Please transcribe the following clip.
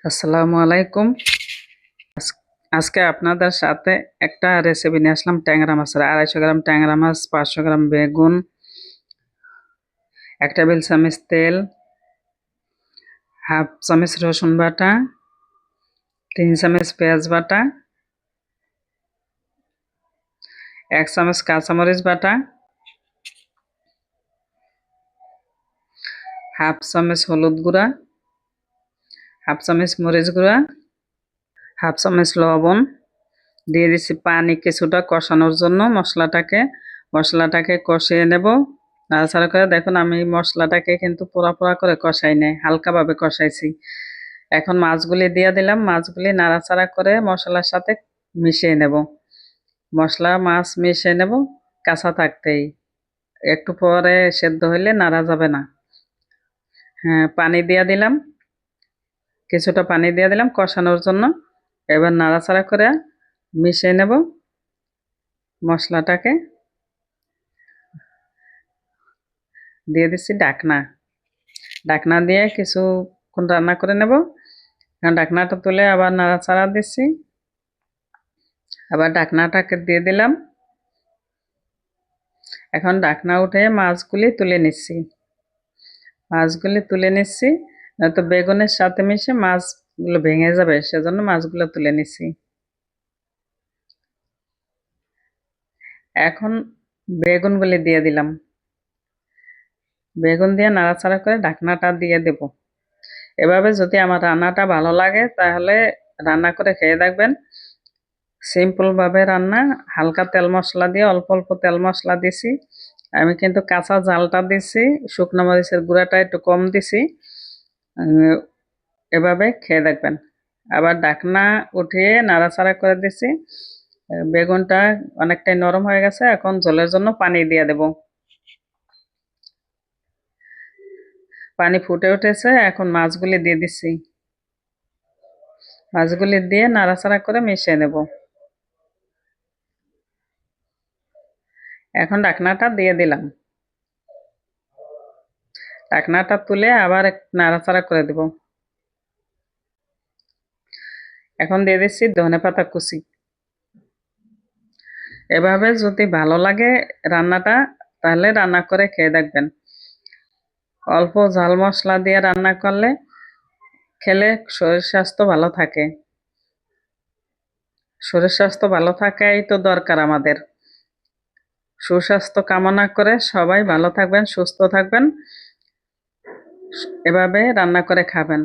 আসসালামু আলাইকুম। আজকে আপনাদের সাথে একটা রেসিপি নিয়ে আসলাম ট্যাংরা মাছের। 250 গ্রাম ট্যাংরা মাছ, 500 গ্রাম বেগুন, 1 টেবিল চামচ তেল, হাফ চামচ রসুন বাটা, 3 চামচ পেঁয়াজ বাটা, 1 চামচ কাঁচামরিচ বাটা, হাফ চামচ হলুদ গুঁড়া, হাফ চামচ মরিচ গুঁড়া, হাফ চামচ লবণ। দিয়ে দিচ্ছি পানি কিছুটা কষানোর জন্য মশলাটাকে কষিয়ে নেব নাড়াচাড়া করে। দেখুন আমি মশলাটাকে কিন্তু পোড়া পোড়া করে কষাই নাই, হালকাভাবে কষাইছি। এখন মাছগুলি দিয়ে দিলাম, মাছগুলি নাড়াচাড়া করে মশলার সাথে মিশিয়ে নেব। মশলা মাছ মিশিয়ে নেব কাঁচা থাকতেই, একটু পরে সেদ্ধ হইলে নাড়া যাবে না। হ্যাঁ, পানি দিয়ে দিলাম, কিছুটা পানি দিয়ে দিলাম কষানোর জন্য। এবার নাড়াচাড়া করে মিশিয়ে নেব মশলাটাকে। দিয়ে দিচ্ছি ঢাকনা দিয়ে কিছুক্ষণ রান্না করে নেব। ঢাকনাটা তুলে আবার নাড়াচাড়া দিচ্ছি, আবার ঢাকনাটাকে দিয়ে দিলাম। এখন ঢাকনা উঠে মাছগুলি তুলে নিচ্ছি, নয়তো বেগুনের সাথে মিশে মাছগুলো ভেঙে যাবে, সেজন্য মাছগুলো তুলে নিচ্ছি। এখন বেগুনগুলি দিয়ে দিলাম, বেগুন দিয়ে নাড়াচাড়া করে ঢাকনাটা দিয়ে দেব। এভাবে যদি আমার রান্নাটা ভালো লাগে তাহলে রান্না করে খেয়ে দেখবেন। সিম্পলভাবে রান্না, হালকা তেল মশলা দিয়ে, অল্প অল্প তেল মশলা দিছি। আমি কিন্তু কাঁচা জালটা দিছি, শুকনো মরিচের গুঁড়াটা একটু কম দিছি। এভাবে খেয়ে দেখবেন। আবার ঢাকনা উঠিয়ে নাড়াচাড়া করে দিছি। বেগুনটা অনেকটাই নরম হয়ে গেছে, এখন ঝোলের জন্য পানি দিয়ে দেব। পানি ফুটে উঠেছে, এখন মাছগুলি দিয়ে দিচ্ছি। মাছগুলি দিয়ে নাড়াচাড়া করে মিশিয়ে নেব। এখন ঢাকনাটা দিয়ে দিলাম, ঢাকনাটা তুলে আবার নাড়াচাড়া করে দেব। এখন দিয়ে দিচ্ছি ধনেপাতা কুচি। এভাবে যদি ভালো লাগে রান্নাটা তাহলে রান্না করে খেয়ে দেখবেন। অল্প ঝাল মশলা দিয়ে রান্না করলে খেলে শরীর স্বাস্থ্য ভালো থাকে। শরীর স্বাস্থ্য ভালো থাকাই তো দরকার আমাদের। সুস্বাস্থ্য কামনা করে সবাই ভালো থাকবেন, সুস্থ থাকবেন, এভাবে রান্না করে খাবেন।